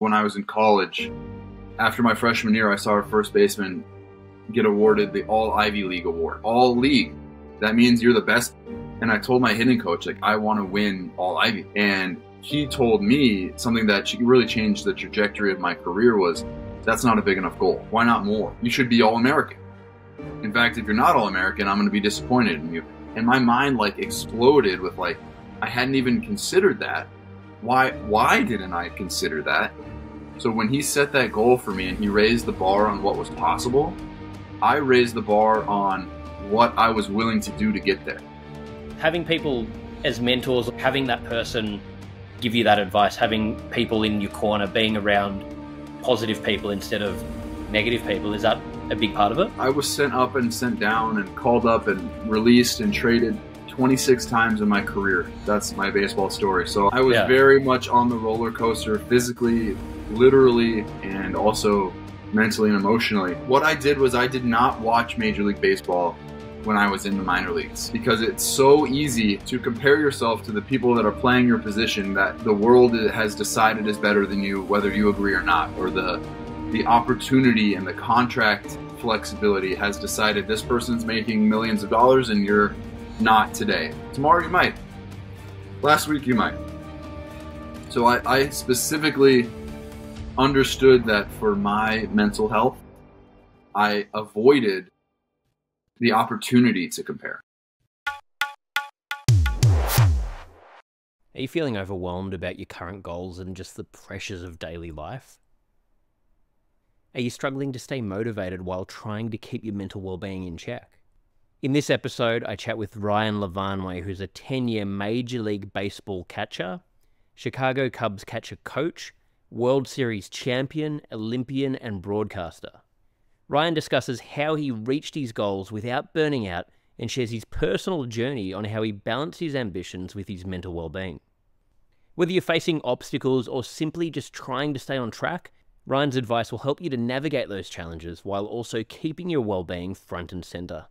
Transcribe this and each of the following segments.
When I was in college, after my freshman year, I saw our first baseman get awarded the All Ivy League award. All league. That means you're the best. And I told my hitting coach, like, I want to win All Ivy. And he told me something that really changed the trajectory of my career was, that's not a big enough goal. Why not more? You should be All-American. In fact, if you're not All-American, I'm going to be disappointed in you. And my mind like exploded with like, I hadn't even considered that. Why didn't I consider that? So when he set that goal for me and he raised the bar on what was possible, I raised the bar on what I was willing to do to get there. Having people as mentors, having that person give you that advice, having people in your corner, being around positive people instead of negative people, is that a big part of it? I was sent up and sent down and called up and released and traded 26 times in my career. That's my baseball story. So I was very much on the roller coaster physically, literally, and also mentally and emotionally. What I did was I did not watch Major League Baseball when I was in the minor leagues because it's so easy to compare yourself to the people that are playing your position that the world has decided is better than you, whether you agree or not, or the opportunity and the contract flexibility has decided this person's making millions of dollars and you're not today. Tomorrow you might. Last week you might. So I specifically understood that for my mental health, I avoided the opportunity to compare. Are you feeling overwhelmed about your current goals and just the pressures of daily life? Are you struggling to stay motivated while trying to keep your mental well-being in check? In this episode, I chat with Ryan Lavarnway, who's a 10-year Major League Baseball catcher, Chicago Cubs catcher coach, World Series champion, Olympian, and broadcaster. Ryan discusses how he reached his goals without burning out and shares his personal journey on how he balanced his ambitions with his mental well-being. Whether you're facing obstacles or simply just trying to stay on track, Ryan's advice will help you to navigate those challenges while also keeping your well-being front and center.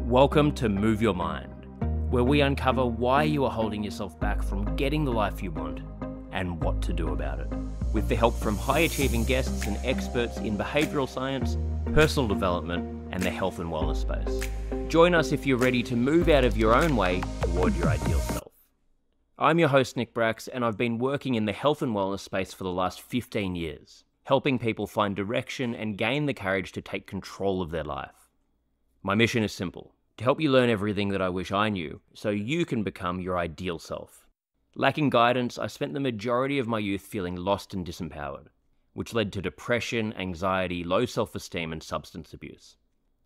Welcome to Move Your Mind, where we uncover why you are holding yourself back from getting the life you want and what to do about it. With the help from high-achieving guests and experts in behavioural science, personal development, and the health and wellness space. Join us if you're ready to move out of your own way toward your ideal self. I'm your host, Nick Brax, and I've been working in the health and wellness space for the last 15 years, helping people find direction and gain the courage to take control of their life. My mission is simple: to help you learn everything that I wish I knew, so you can become your ideal self. Lacking guidance, I spent the majority of my youth feeling lost and disempowered, which led to depression, anxiety, low self-esteem, and substance abuse.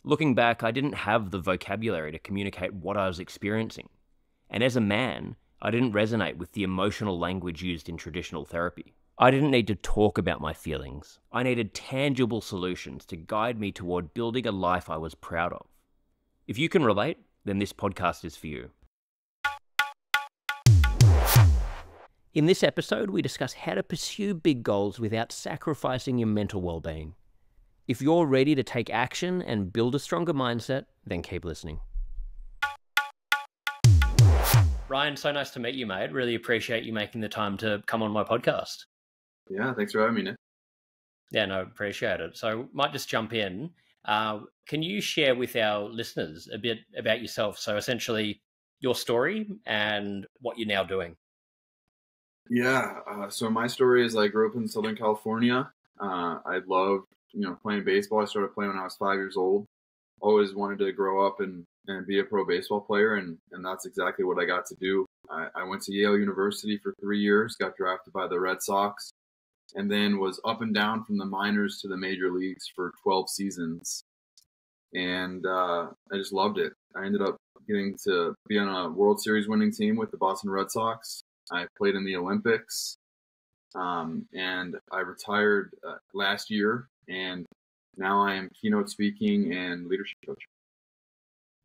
Looking back, I didn't have the vocabulary to communicate what I was experiencing. And as a man, I didn't resonate with the emotional language used in traditional therapy. I didn't need to talk about my feelings. I needed tangible solutions to guide me toward building a life I was proud of. If you can relate, then this podcast is for you. In this episode, we discuss how to pursue big goals without sacrificing your mental well-being. If you're ready to take action and build a stronger mindset, then keep listening. Ryan, so nice to meet you, mate. Really appreciate you making the time to come on my podcast. Yeah, thanks for having me, Nick. Yeah, no, appreciate it. So might just jump in. Can you share with our listeners a bit about yourself? So essentially your story and what you're now doing. Yeah, so my story is I grew up in Southern California. I loved, playing baseball. I started playing when I was 5 years old. Always wanted to grow up and be a pro baseball player, and that's exactly what I got to do. I went to Yale University for 3 years, got drafted by the Red Sox, and then was up and down from the minors to the major leagues for 12 seasons. And I just loved it. I ended up getting to be on a World Series winning team with the Boston Red Sox. I played in the Olympics, and I retired last year, and now I am keynote speaking and leadership coach.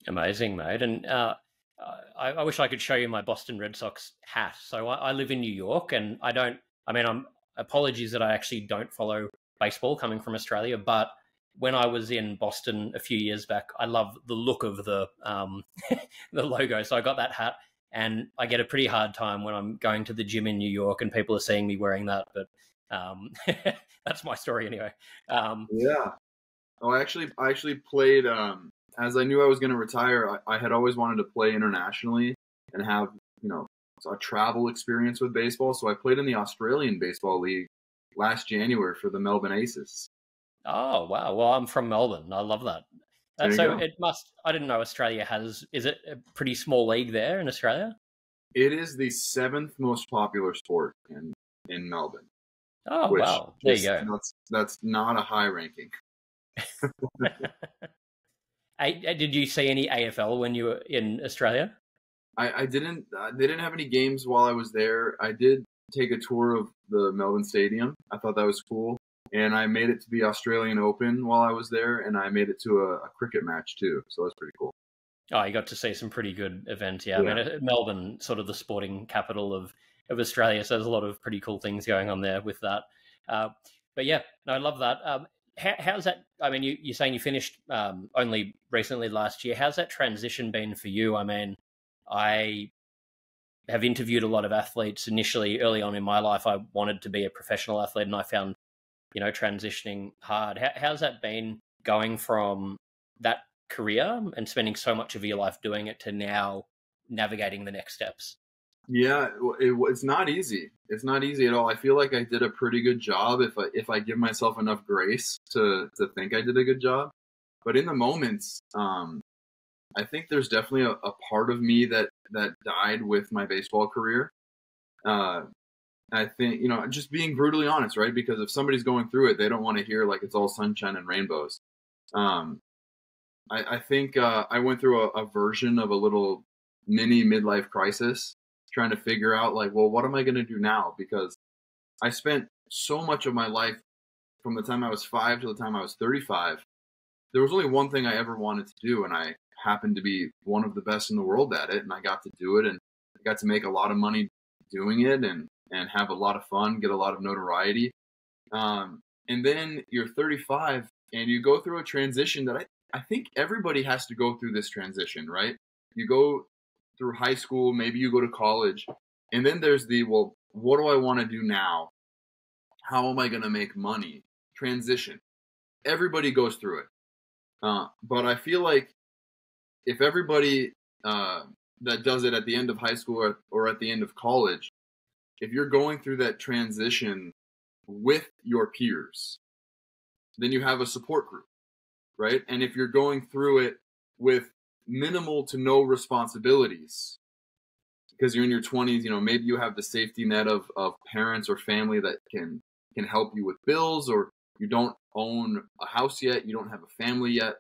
Amazing, mate. And I wish I could show you my Boston Red Sox hat. So I live in New York, and I'm apologies that I actually don't follow baseball coming from Australia, but when I was in Boston a few years back, I love the look of the the logo. So I got that hat. And I get a pretty hard time when I'm going to the gym in New York and people are seeing me wearing that. But that's my story anyway. Yeah. Oh, I actually played, as I knew I was going to retire, I had always wanted to play internationally and have, a travel experience with baseball. So I played in the Australian Baseball League last January for the Melbourne Aces. Oh, wow. Well, I'm from Melbourne. I love that. So it must, I didn't know Australia is it a pretty small league there in Australia? It is the 7th most popular sport in Melbourne. Oh, wow. There you go. That's not a high ranking. Did you see any AFL when you were in Australia? I didn't. They didn't have any games while I was there. I did take a tour of the Melbourne Stadium. I thought that was cool. And I made it to the Australian Open while I was there, and I made it to a cricket match too. So that's pretty cool. Oh, you got to see some pretty good events. Yeah. I mean, Melbourne, sort of the sporting capital of Australia. So there's a lot of pretty cool things going on there with that. But yeah, no, I love that. How's that? I mean, you're saying you finished only recently last year. How's that transition been for you? I mean, I have interviewed a lot of athletes initially. Early on in my life, I wanted to be a professional athlete, and I found, transitioning hard. How's that been, going from that career and spending so much of your life doing it to now navigating the next steps? Yeah, it's not easy. It's not easy at all. I feel like I did a pretty good job if I give myself enough grace to think I did a good job. But in the moments, I think there's definitely a part of me that died with my baseball career. I think, just being brutally honest, right? Because if somebody's going through it, they don't want to hear like it's all sunshine and rainbows. I think I went through a version of a little mini midlife crisis, trying to figure out like, well, what am I going to do now? Because I spent so much of my life from the time I was 5 to the time I was 35. There was only one thing I ever wanted to do, and I happened to be one of the best in the world at it, and I got to do it, and I got to make a lot of money doing it, and have a lot of fun, get a lot of notoriety. And then you're 35, and you go through a transition that I think everybody has to go through this transition, right? You go through high school, maybe you go to college, and then there's well, what do I want to do now? How am I going to make money? Transition. Everybody goes through it. But I feel like if everybody that does it at the end of high school or at the end of college, if you're going through that transition with your peers, then you have a support group, right? And if you're going through it with minimal to no responsibilities, because you're in your 20s, maybe you have the safety net of parents or family that can help you with bills, or you don't own a house yet, you don't have a family yet.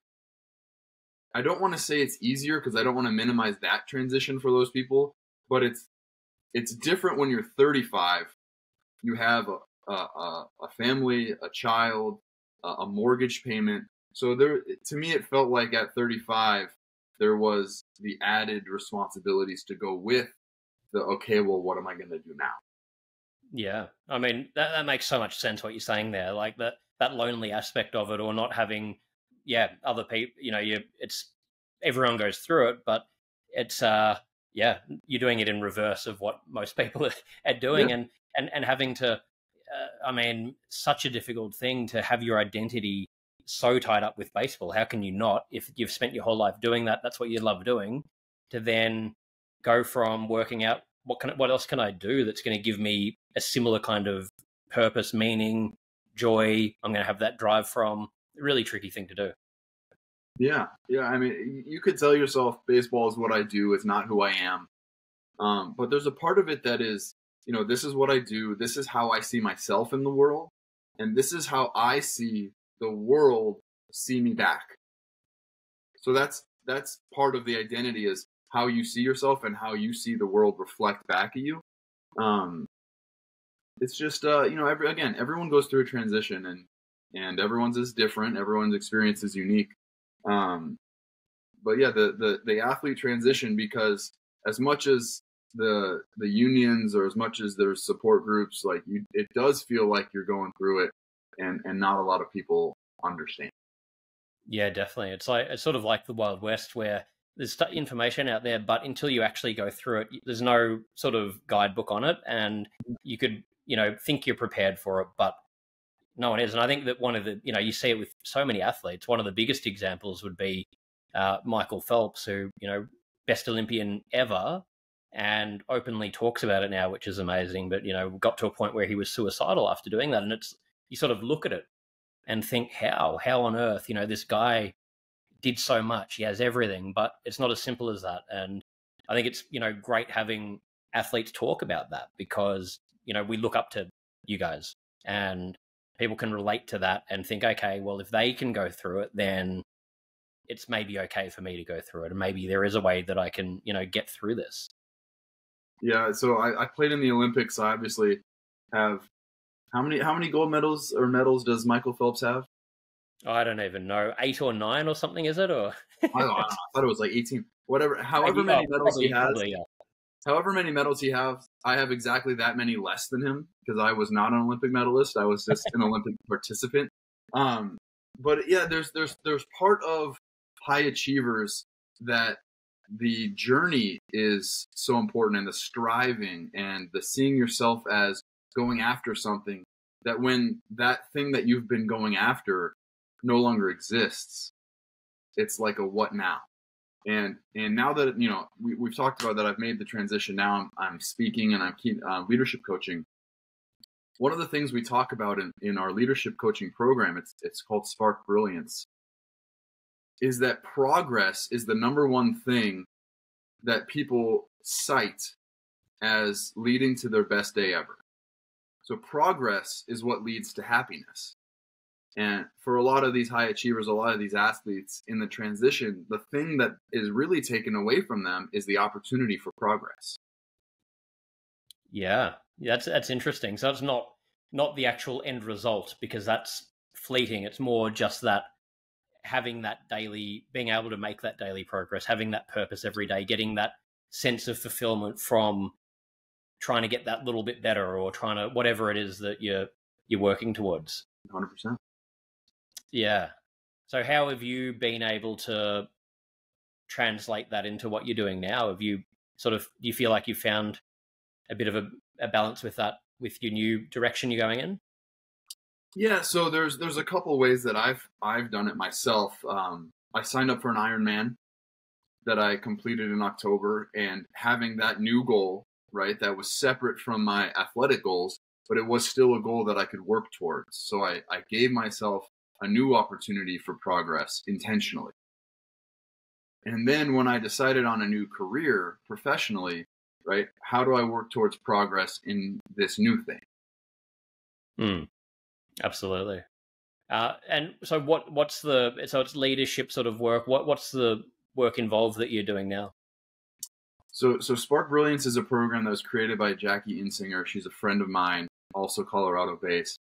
I don't want to say it's easier because I don't want to minimize that transition for those people, but it's different when you're 35. You have a family, a child, a mortgage payment. So to me, it felt like at 35, there was the added responsibilities to go with okay, well, what am I going to do now? Yeah. I mean, that makes so much sense what you're saying there. Like that lonely aspect of it, or not having, other people, it's, everyone goes through it, but it's, you're doing it in reverse of what most people are doing. Yeah. And having to, I mean, such a difficult thing to have your identity so tied up with baseball. How can you not, if you've spent your whole life doing that, that's what you love doing, to then go from working out, what else can I do that's going to give me a similar kind of purpose, meaning, joy, I'm going to have that drive from. A really tricky thing to do. Yeah. I mean, you could tell yourself baseball is what I do. It's not who I am. But there's a part of it that is, this is what I do. This is how I see myself in the world. And this is how I see the world see me back. So that's part of the identity, is how you see yourself and how you see the world reflect back at you. It's just, everyone goes through a transition, and everyone's is different. Everyone's experience is unique. But yeah, the athlete transition, because as much as the unions, or as much as there's support groups, like it does feel like you're going through it, and not a lot of people understand. Yeah, definitely. It's sort of like the Wild West, where there's information out there, but until you actually go through it, there's no sort of guidebook on it. And you could, think you're prepared for it, but no one is. And I think that one of the, you see it with so many athletes. One of the biggest examples would be Michael Phelps, who, best Olympian ever, and openly talks about it now, which is amazing. But, got to a point where he was suicidal after doing that. And you sort of look at it and think, how on earth, this guy did so much, he has everything, but it's not as simple as that. And I think it's, great having athletes talk about that, because, we look up to you guys and people can relate to that and think, okay, well, if they can go through it, then it's maybe okay for me to go through it. And maybe there is a way that I can, get through this. Yeah. So I played in the Olympics. I obviously have, how many gold medals or medals does Michael Phelps have? I don't even know, 8 or 9 or something, is it? Or I thought it was like 18. Whatever, however many medals he has. Probably, yeah. However many medals he has, I have exactly that many less than him, because I was not an Olympic medalist. I was just an Olympic participant. But yeah, there's part of high achievers that the journey is so important, and the striving and the seeing yourself as going after something, that when that thing that you've been going after no longer exists, it's like a what now? And now that, we've talked about that, I've made the transition. Now I'm speaking and I'm leadership coaching. One of the things we talk about in our leadership coaching program, it's called Spark Brilliance, is that progress is the number one thing that people cite as leading to their best day ever. So progress is what leads to happiness. And for a lot of these high achievers, a lot of these athletes in the transition, the thing that is really taken away from them is the opportunity for progress. Yeah, that's interesting. So it's not the actual end result, because that's fleeting. It's more just that having that daily, being able to make that daily progress, having that purpose every day, getting that sense of fulfillment from trying to get that little bit better, or trying to, whatever it is that you're working towards. 100%. Yeah. So how have you been able to translate that into what you're doing now? Have you do you feel like you found a bit of a balance with that, with your new direction you're going in? Yeah. So there's a couple ways that I've done it myself. I signed up for an Ironman that I completed in October, and having that new goal, right, that was separate from my athletic goals, but it was still a goal that I could work towards. So I gave myself a new opportunity for progress intentionally. And then when I decided on a new career professionally, right, how do I work towards progress in this new thing? Absolutely. And so what's it's leadership sort of work. What's the work involved that you're doing now? So Spark Brilliance is a program that was created by Jackie Insinger. She's a friend of mine, also Colorado based.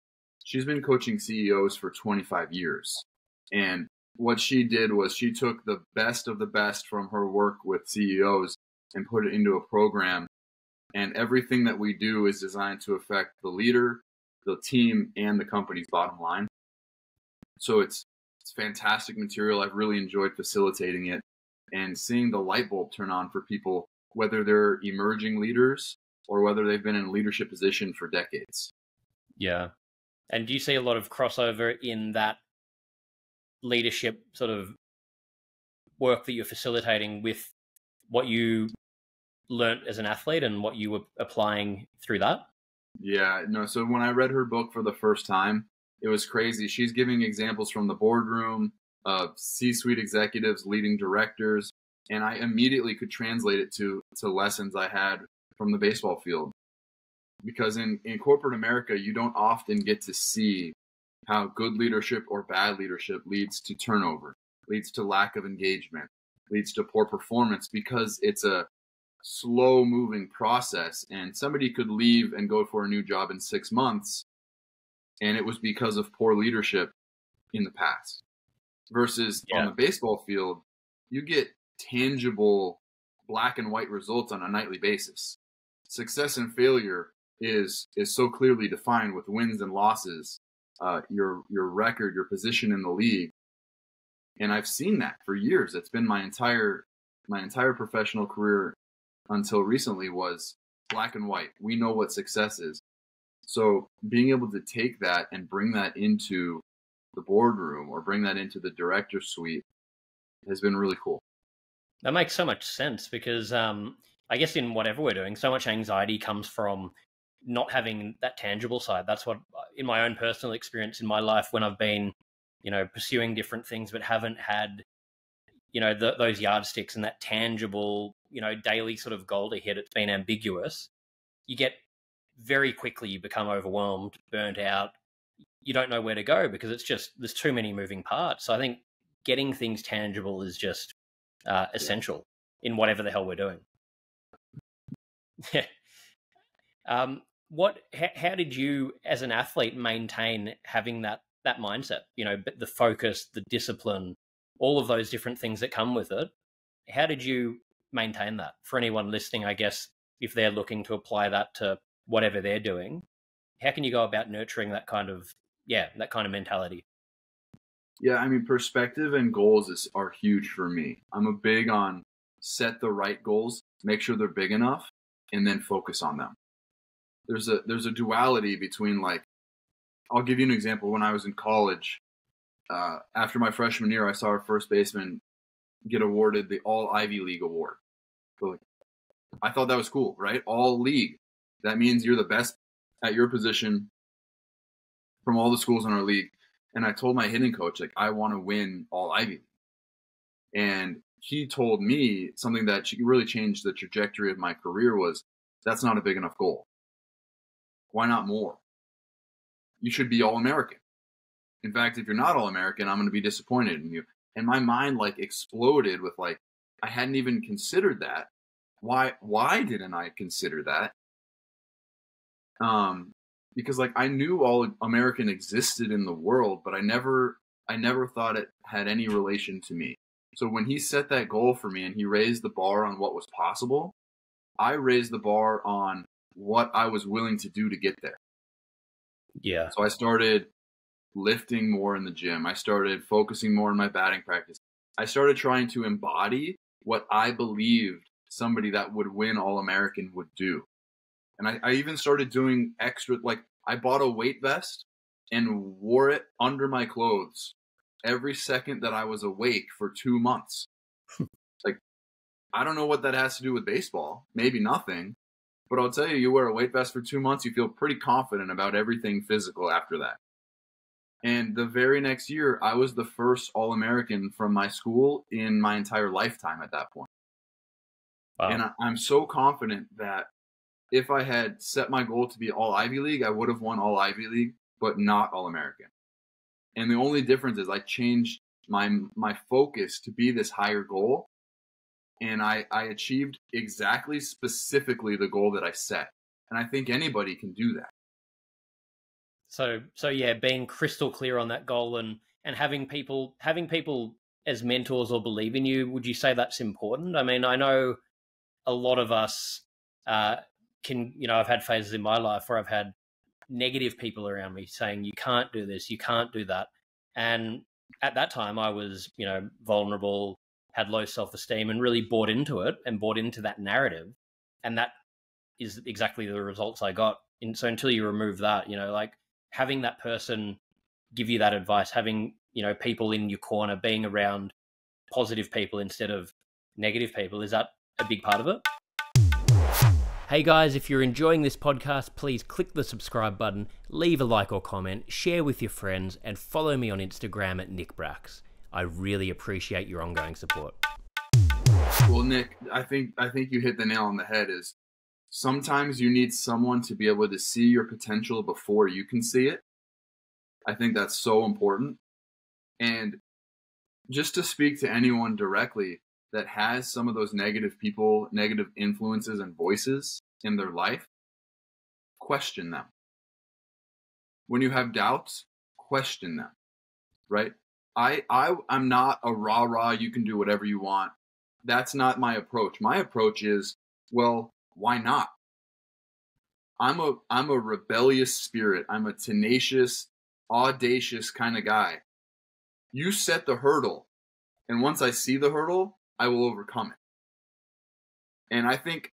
She's been coaching CEOs for 25 years. And what she did was she took the best of the best from her work with CEOs and put it into a program. And everything that we do is designed to affect the leader, the team, and the company's bottom line. So it's fantastic material. I've really enjoyed facilitating it and seeing the light bulb turn on for people, whether they're emerging leaders or whether they've been in a leadership position for decades. Yeah. And do you see a lot of crossover in that leadership sort of work that you're facilitating with what you learned as an athlete and what you were applying through that? Yeah, no. So when I read her book for the first time, it was crazy. She's giving examples from the boardroom of C-suite executives, leading directors, and I immediately could translate it to lessons I had from the baseball field. Because in corporate America, you don't often get to see how good leadership or bad leadership leads to turnover, leads to lack of engagement, leads to poor performance, because it's a slow moving process, and somebody could leave and go for a new job in 6 months, and it was because of poor leadership in the past. Versus on the baseball field, you get tangible black and white results on a nightly basis. Success and failure is so clearly defined with wins and losses, your record, your position in the league. And I've seen that for years. It's been my entire my entire professional career until recently was black and white. We know what success is. So being able to take that and bring that into the boardroom or bring that into the director's suite has been really cool. That makes so much sense because I guess in whatever we're doing, so much anxiety comes from not having that tangible side. That's what, in my own personal experience in my life, when I've been, pursuing different things, but haven't had, those yardsticks and that tangible, daily sort of goal to hit, it's been ambiguous. You get very quickly, you become overwhelmed, burnt out. You don't know where to go because it's just, there's too many moving parts. So I think getting things tangible is just essential in whatever the hell we're doing. How did you as an athlete maintain having that mindset, the focus, the discipline, all of those different things that come with it? How did you maintain that for anyone listening? I guess if they're looking to apply that to whatever they're doing, how can you go about nurturing that kind of mentality? Yeah, I mean, perspective and goals are huge for me. I'm a big on set the right goals, make sure they're big enough, and then focus on them. There's a duality between, like, I'll give you an example. When I was in college, after my freshman year, I saw our first baseman get awarded the All Ivy League award. So, like, I thought that was cool, right? All league. That means you're the best at your position from all the schools in our league. And I told my hitting coach, like, I want to win All Ivy League. And he told me something that really changed the trajectory of my career was, that's not a big enough goal. Why not more? You should be All-American. In fact, if you're not All-American, I'm going to be disappointed in you. And my mind, like, exploded with, like, I hadn't even considered that. Why didn't I consider that? Because, like, I knew All-American existed in the world, but I never thought it had any relation to me. So when he set that goal for me and he raised the bar on what was possible, I raised the bar on what I was willing to do to get there. Yeah. So I started lifting more in the gym. I started focusing more on my batting practice. I started trying to embody what I believed somebody that would win All-American would do. And I even started doing extra, like, I bought a weight vest and wore it under my clothes every second that I was awake for 2 months. Like, I don't know what that has to do with baseball. Maybe nothing. But I'll tell you, you wear a weight vest for 2 months, you feel pretty confident about everything physical after that. And the very next year, I was the first All-American from my school in my entire lifetime at that point. Wow. And I'm so confident that if I had set my goal to be All Ivy League, I would have won All Ivy League, but not All-American. And the only difference is I changed my focus to be this higher goal. And I achieved exactly specifically the goal that I set. And I think anybody can do that. So yeah, being crystal clear on that goal and having people as mentors or believe in you, would you say that's important? I mean, I know a lot of us can, I've had phases in my life where I've had negative people around me saying, you can't do this, you can't do that. And at that time I was, vulnerable, had low self-esteem and really bought into it and bought into that narrative. And that is exactly the results I got. And so until you remove that, like having that person give you that advice, having, people in your corner, being around positive people instead of negative people, is that a big part of it? Hey guys, if you're enjoying this podcast, please click the subscribe button, leave a like or comment, share with your friends, and follow me on Instagram at Nick Brax. I really appreciate your ongoing support. Well, Nick, I think you hit the nail on the head. Is sometimes you need someone to be able to see your potential before you can see it. I think that's so important. And just to speak to anyone directly that has some of those negative people, negative influences and voices in their life, question them. When you have doubts, question them, right? I'm not a rah-rah, you can do whatever you want. That's not my approach. My approach is, well, why not? I'm a rebellious spirit. I'm a tenacious, audacious kind of guy. You set the hurdle, and once I see the hurdle, I will overcome it. And I think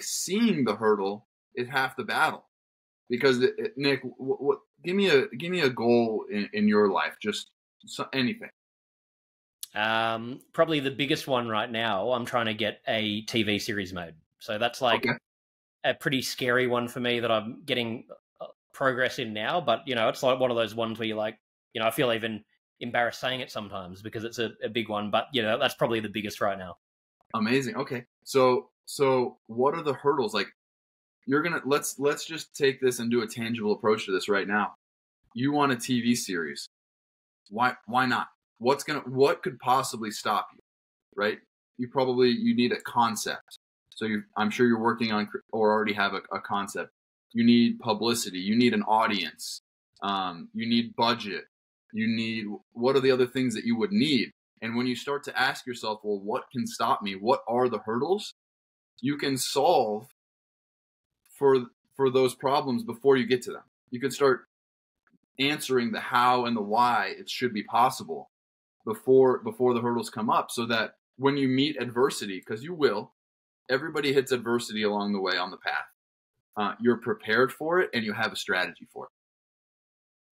seeing the hurdle is half the battle. Because Nick, give me a goal in your life, just anything. Probably the biggest one right now. I'm trying to get a TV series made, so that's like a pretty scary one for me that I'm getting progress in now. But it's like one of those ones where you're like, I feel even embarrassed saying it sometimes because it's a big one. But that's probably the biggest right now. Amazing. Okay, so what are the hurdles? Like, you're gonna let's just take this and do a tangible approach to this right now. You want a TV series. Why not? What could possibly stop you, right? You need a concept. So I'm sure you're working on or already have a concept. You need publicity. You need an audience. You need budget. What are the other things that you would need? And when you start to ask yourself, well, what can stop me? What are the hurdles? You can solve for those problems before you get to them. You can start answering the how and the why it should be possible before the hurdles come up, so that when you meet adversity, because you will, everybody hits adversity along the way on the path. You're prepared for it and you have a strategy for it.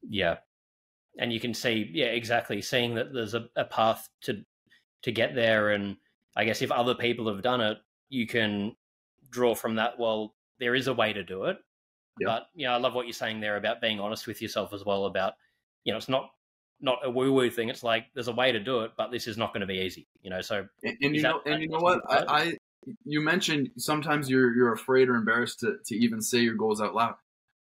Yeah. And you can see, exactly, seeing that there's a path to get there. And I guess if other people have done it, you can draw from that, well, there is a way to do it. Yep. But, I love what you're saying there about being honest with yourself as well about, it's not a woo-woo thing. It's like, there's a way to do it, but this is not going to be easy, so. And you know what? You mentioned sometimes you're afraid or embarrassed to even say your goals out loud.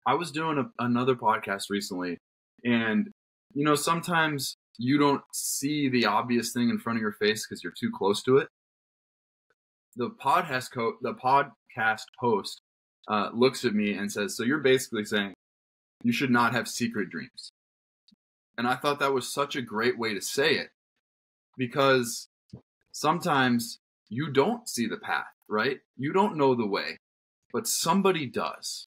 I was doing another podcast recently, and sometimes you don't see the obvious thing in front of your face because you're too close to it. The podcast host looks at me and says, "So you're basically saying you should not have secret dreams." And I thought that was such a great way to say it, because sometimes you don't see the path, right? You don't know the way, but somebody does.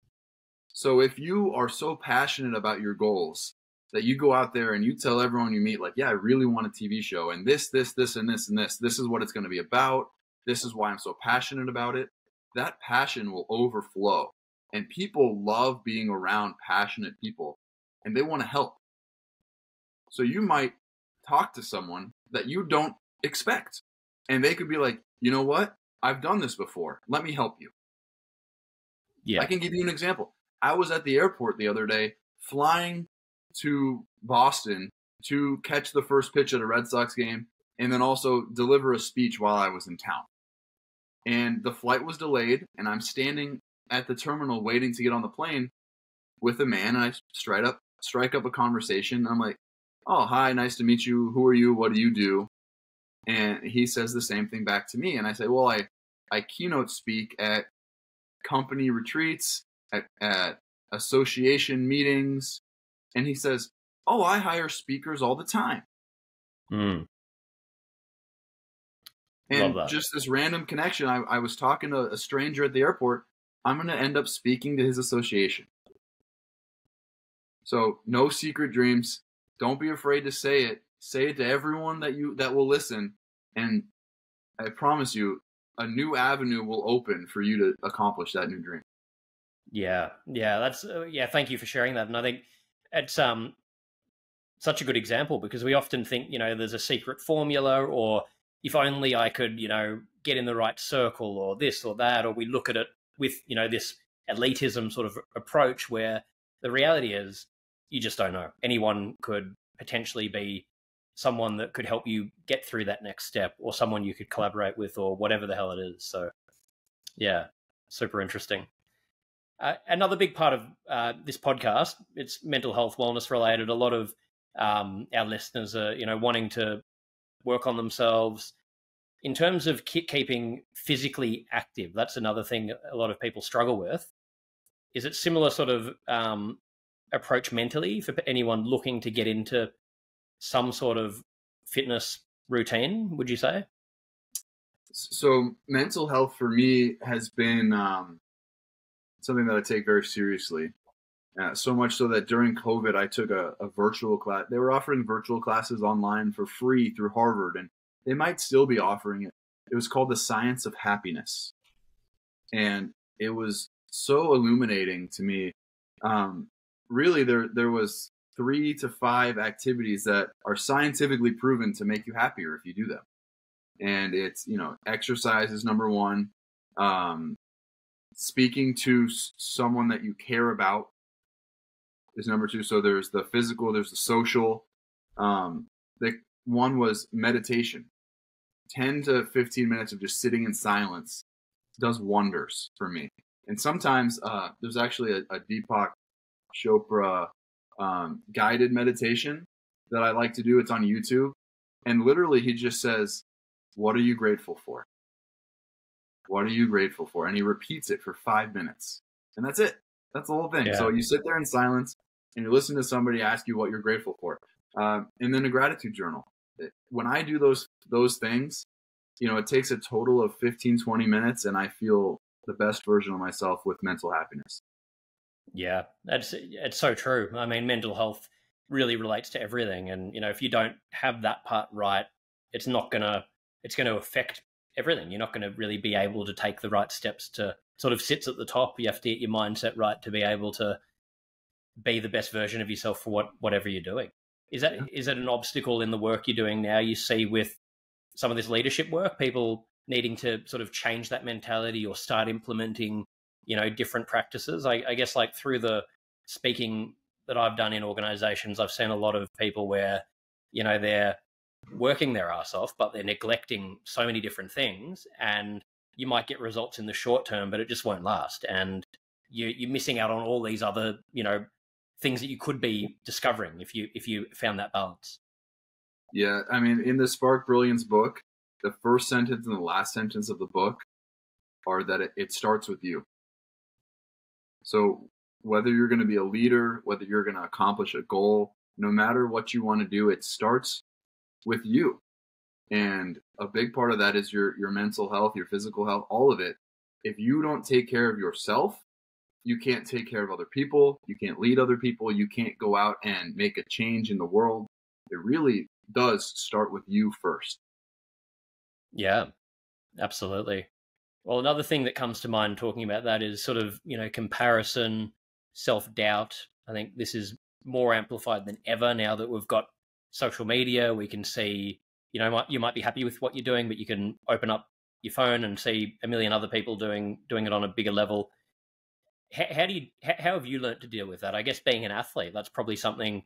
So if you are so passionate about your goals that you go out there and you tell everyone you meet, like, yeah, I really want a TV show, and this, and this, and this. This is what it's going to be about. This is why I'm so passionate about it. That passion will overflow. And people love being around passionate people, and they want to help. So you might talk to someone that you don't expect, and they could be like, you know what? I've done this before. Let me help you. Yeah. I can give you an example. I was at the airport the other day, flying to Boston to catch the first pitch at a Red Sox game, and then also deliver a speech while I was in town. And the flight was delayed, and I'm standing at the terminal waiting to get on the plane with a man, and I strike up a conversation. I'm like, "Oh, hi, nice to meet you. Who are you? What do you do?" And he says the same thing back to me. And I say, "Well, I keynote speak at company retreats, at association meetings." And he says, "Oh, I hire speakers all the time." And just this random connection, I was talking to a stranger at the airport. I'm going to end up speaking to his association. So no secret dreams. Don't be afraid to say it. Say it to everyone that will listen. And I promise you, a new avenue will open for you to accomplish that new dream. Yeah. That's thank you for sharing that. And I think it's such a good example, because we often think, there's a secret formula, or if only I could, get in the right circle, or this or that, or we look at it with, this elitism sort of approach, where the reality is you just don't know. Anyone could potentially be someone that could help you get through that next step, or someone you could collaborate with, or whatever the hell it is. So yeah, super interesting. Another big part of this podcast, it's mental health, wellness related. A lot of our listeners are, wanting to work on themselves. In terms of keeping physically active, that's another thing a lot of people struggle with. Is it similar sort of approach mentally for anyone looking to get into some sort of fitness routine, would you say? So mental health for me has been something that I take very seriously. So much so that during COVID, I took a virtual class. They were offering virtual classes online for free through Harvard, and they might still be offering it. It was called The Science of Happiness. And it was so illuminating to me. Really, there was 3 to 5 activities that are scientifically proven to make you happier if you do them. And it's, exercise is number 1. Speaking to someone that you care about is number 2. So there's the physical, there's the social. The one was meditation. 10 to 15 minutes of just sitting in silence does wonders for me. And sometimes there's actually a Deepak Chopra guided meditation that I like to do. It's on YouTube. And literally he just says, "What are you grateful for? What are you grateful for?" And he repeats it for 5 minutes. And that's it. That's the whole thing. Yeah. So you sit there in silence and you listen to somebody ask you what you're grateful for. And then a gratitude journal. When I do those things, it takes a total of 15, 20 minutes and I feel the best version of myself with mental happiness. Yeah, it's so true. I mean, mental health really relates to everything. And, if you don't have that part right, it's going to affect everything. You're not going to really be able to take the right steps to sort of sits at the top. You have to get your mindset right to be able to be the best version of yourself for whatever you're doing. Is that an obstacle in the work you're doing now? You see with some of this leadership work, people needing to sort of change that mentality or start implementing, different practices. I guess like through the speaking that I've done in organizations, I've seen a lot of people where, they're working their ass off, but they're neglecting so many different things, and you might get results in the short term, but it just won't last. And you're missing out on all these other, things that you could be discovering if you found that balance. Yeah. I mean, in the Spark Brilliance book, the first sentence and the last sentence of the book are that it starts with you. So whether you're going to be a leader, whether you're going to accomplish a goal, no matter what you want to do, it starts with you. And a big part of that is your mental health, your physical health, all of it. If you don't take care of yourself, you can't take care of other people. You can't lead other people. You can't go out and make a change in the world. It really does start with you first. Yeah, absolutely. Well, another thing that comes to mind talking about that is sort of, comparison, self-doubt. I think this is more amplified than ever now that we've got social media. We can see, you might be happy with what you're doing, but you can open up your phone and see a million other people doing it on a bigger level. How have you learned to deal with that? I guess being an athlete, that's probably something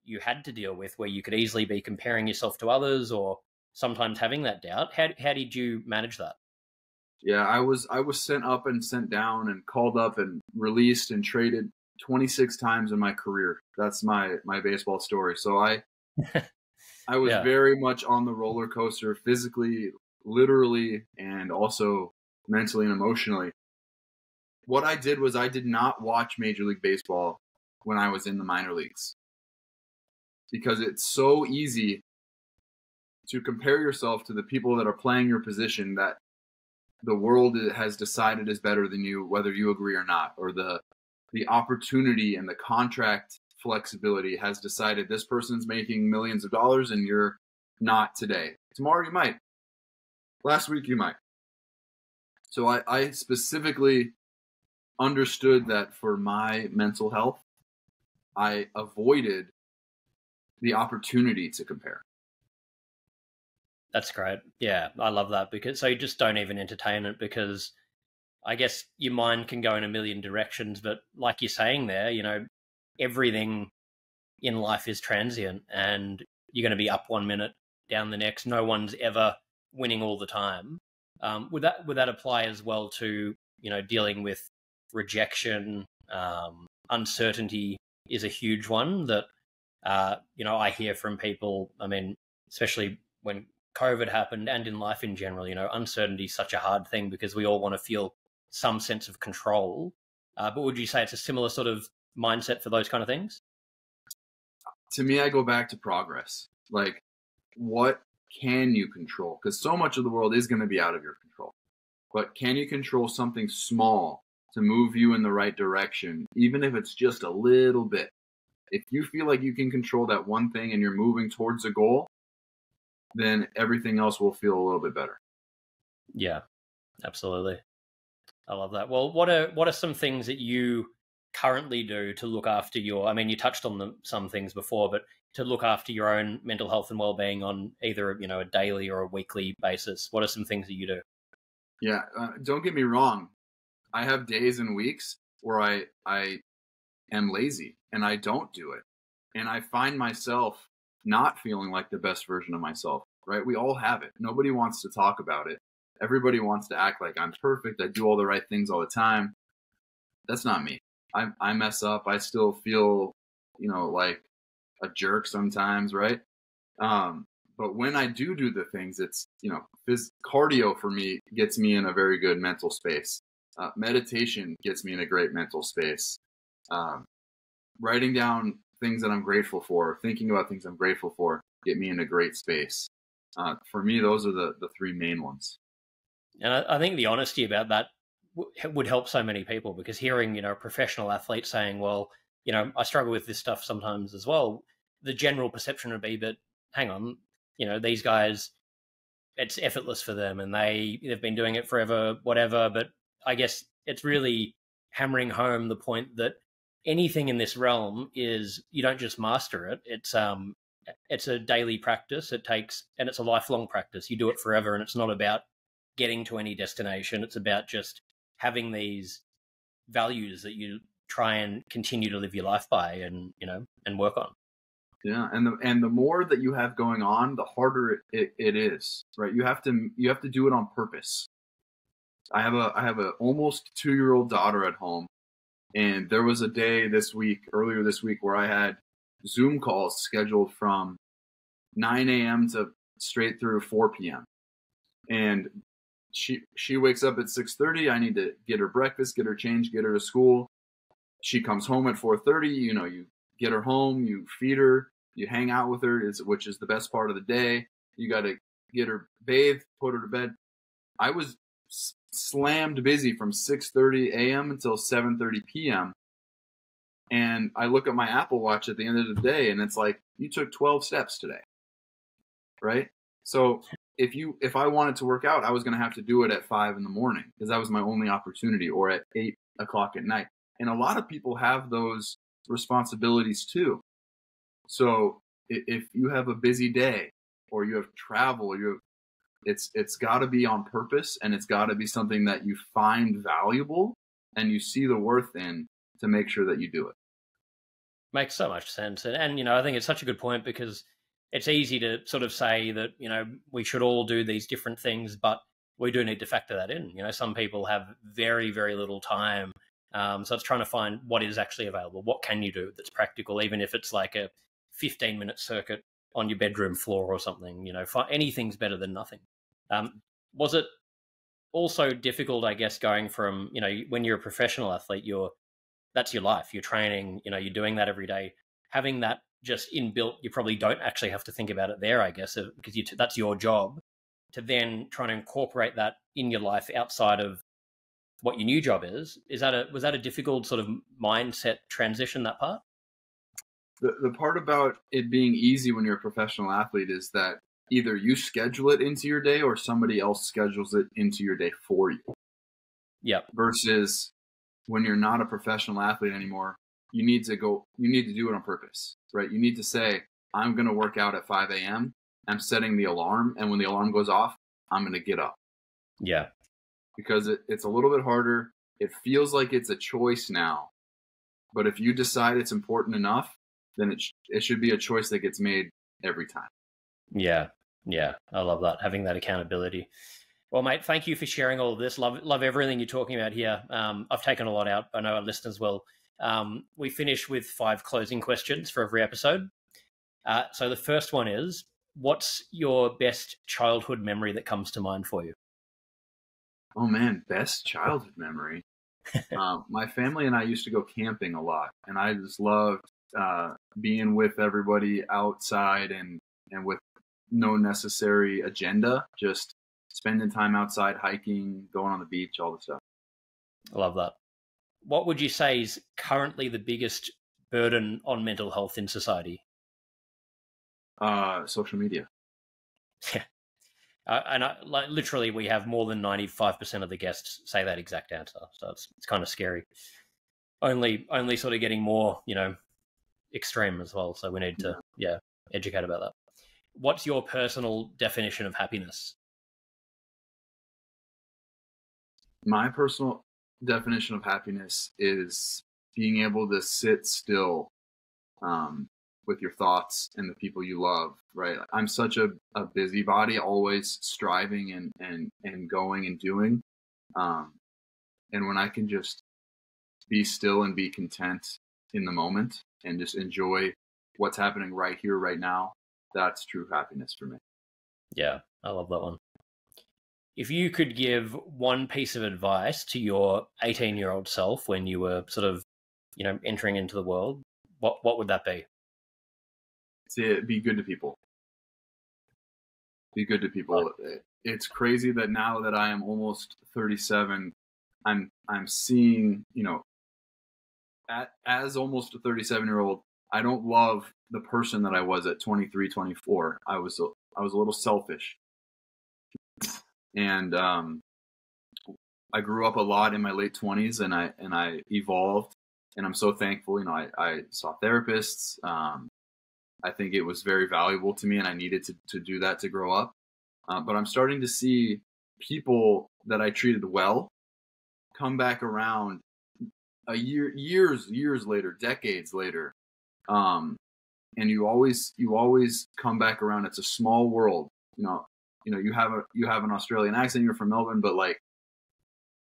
you had to deal with, where you could easily be comparing yourself to others or sometimes having that doubt. How did you manage that? Yeah, I was sent up and sent down and called up and released and traded 26 times in my career. That's my baseball story. So I was very much on the roller coaster, physically, literally, and also mentally and emotionally. What I did was I did not watch Major League Baseball when I was in the minor leagues, because it's so easy to compare yourself to the people that are playing your position that the world has decided is better than you, whether you agree or not, or the opportunity and the contract flexibility has decided this person's making millions of dollars and you're not today. Tomorrow you might. Last week you might. So I specifically understood that for my mental health, I avoided the opportunity to compare. That's great. Yeah, I love that, because so you just don't even entertain it, because I guess your mind can go in a million directions, but like you're saying there, everything in life is transient, and you're going to be up 1 minute, down the next. No one's ever winning all the time. Would that apply as well to, dealing with rejection? Uncertainty is a huge one that, I hear from people. I mean, especially when COVID happened and in life in general, uncertainty is such a hard thing because we all want to feel some sense of control. But would you say it's a similar sort of mindset for those kind of things? To me, I go back to progress. Like, what can you control? Because so much of the world is going to be out of your control. But can you control something small to move you in the right direction, even if it's just a little bit? If you feel like you can control that one thing and you're moving towards a goal, then everything else will feel a little bit better. Yeah, absolutely. I love that. Well, what are some things that you currently do to look after I mean, you touched on some things before, but to look after your own mental health and well-being on either, a daily or a weekly basis? What are some things that you do? Yeah, don't get me wrong. I have days and weeks where I am lazy and I don't do it. And I find myself not feeling like the best version of myself, right? We all have it. Nobody wants to talk about it. Everybody wants to act like I'm perfect. I do all the right things all the time. That's not me. I mess up. I still feel, like a jerk sometimes, right? But when I do the things, it's, cardio for me gets me in a very good mental space. Meditation gets me in a great mental space. Writing down things that I'm grateful for, thinking about things I'm grateful for, get me in a great space. For me, those are the three main ones. And I think the honesty about that would help so many people, because hearing, a professional athlete saying, well, I struggle with this stuff sometimes as well, the general perception would be, but hang on, these guys, it's effortless for them and they've been doing it forever, whatever. But I guess it's really hammering home the point that anything in this realm is, you don't just master it. It's a daily practice. And it's a lifelong practice. You do it forever, and it's not about getting to any destination. It's about just having these values that you try and continue to live your life by and work on. Yeah. And the more that you have going on, the harder it is, right? You have to do it on purpose. I have a almost 2-year-old daughter at home, and there was a day earlier this week, where I had Zoom calls scheduled from 9 a.m. to straight through 4 p.m. And she wakes up at 6:30. I need to get her breakfast, get her changed, get her to school. She comes home at 4:30. You get her home, you feed her, you hang out with her, which is the best part of the day. You got to get her bathed, put her to bed. I was slammed busy from 6:30 a.m. until 7:30 p.m. And I look at my Apple Watch at the end of the day, and it's like, you took 12 steps today, right? So if I wanted to work out, I was going to have to do it at 5 in the morning, because that was my only opportunity, or at 8 o'clock at night. And a lot of people have those responsibilities too. So if you have a busy day, or you have travel, it's got to be on purpose, and it's got to be something that you find valuable and you see the worth in, to make sure that you do it. Makes so much sense. And I think it's such a good point, because it's easy to sort of say that, we should all do these different things, but we do need to factor that in. Some people have very, very little time. So it's trying to find what is actually available. What can you do that's practical, even if it's like a 15-minute circuit on your bedroom floor or something. Anything's better than nothing. Was it also difficult, I guess, going from, when you're a professional athlete, that's your life, you're training, you're doing that every day, having that just inbuilt, you probably don't actually have to think about it there, I guess, because that's your job, to then trying to incorporate that in your life outside of what your new job is. Was that a difficult sort of mindset transition, that part? The part about it being easy when you're a professional athlete is that either you schedule it into your day, or somebody else schedules it into your day for you. Yeah. Versus when you're not a professional athlete anymore, you need to do it on purpose, right? You need to say, I'm going to work out at 5 a.m. I'm setting the alarm. And when the alarm goes off, I'm going to get up. Yeah. Because it's a little bit harder. It feels like it's a choice now. But if you decide it's important enough, then it should be a choice that gets made every time. Yeah. Yeah. I love that. Having that accountability. Well, mate, thank you for sharing all of this. Love everything you're talking about here. I've taken a lot out. I know our listeners will. We finish with 5 closing questions for every episode. So the first one is, what's your best childhood memory that comes to mind for you? Oh man, best childhood memory. My family and I used to go camping a lot, and I just loved being with everybody outside and with no necessary agenda, just spending time outside, hiking, going on the beach, all the stuff. I love that. What would you say is currently the biggest burden on mental health in society? Social media. Yeah. Like literally, we have more than 95% of the guests say that exact answer. So it's kind of scary. Only sort of getting more, extreme as well. So we need to, educate about that. What's your personal definition of happiness? My personal definition of happiness is being able to sit still with your thoughts and the people you love, right? I'm such a busybody, always striving and going and doing. And when I can just be still and be content in the moment and just enjoy what's happening right here, right now, that's true happiness for me. Yeah, I love that one. If you could give one piece of advice to your 18-year-old self when you were sort of, entering into the world, what would that be? Be good to people. Be good to people. It's crazy that now that I am almost 37, I'm seeing, as almost a 37-year-old, I don't love the person that I was at 23, 24. I was a little selfish. And I grew up a lot in my late 20s, and I evolved, and I'm so thankful. I saw therapists. I think it was very valuable to me, and I needed to do that to grow up. But I'm starting to see people that I treated well come back around years later, decades later. And you always come back around. It's a small world. You have an Australian accent. You're from Melbourne, but like,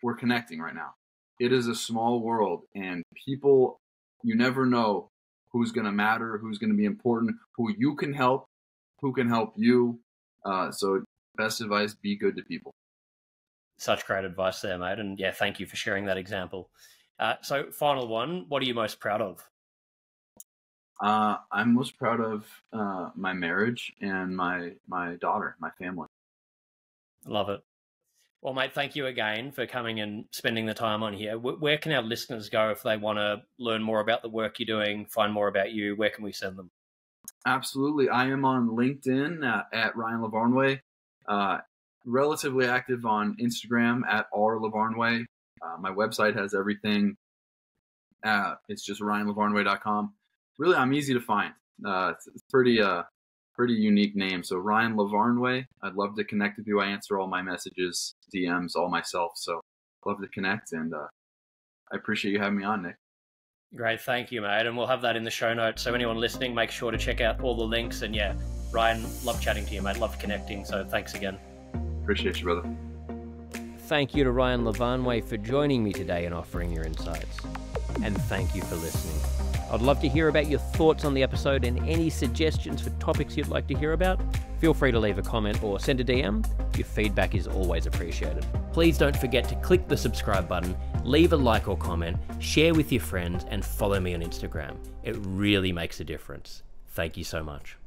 we're connecting right now. It is a small world, and people, you never know who's going to matter, who's going to be important, who you can help, who can help you. So best advice, be good to people. Such great advice there, mate. And yeah, thank you for sharing that example. So final one, what are you most proud of? I'm most proud of my marriage and my daughter, my family. Love it. Well, mate, thank you again for coming and spending the time on here. Where can our listeners go if they want to learn more about the work you're doing, find more about you? Where can we send them? Absolutely. I am on LinkedIn at Ryan Lavarnway. Relatively active on Instagram at R.Lavarnway. My website has everything. It's just RyanLavarnway.com. Really, I'm easy to find. It's pretty unique name. So Ryan Lavarnway, I'd love to connect with you. I answer all my messages, DMs, all myself. So love to connect, and I appreciate you having me on, Nick. Great. Thank you, mate. And we'll have that in the show notes. So anyone listening, make sure to check out all the links. And yeah, Ryan, love chatting to you, mate. Love connecting. So thanks again. Appreciate you, brother. Thank you to Ryan Lavarnway for joining me today and offering your insights. And thank you for listening. I'd love to hear about your thoughts on the episode and any suggestions for topics you'd like to hear about. Feel free to leave a comment or send a DM. Your feedback is always appreciated. Please don't forget to click the subscribe button, leave a like or comment, share with your friends, and follow me on Instagram. It really makes a difference. Thank you so much.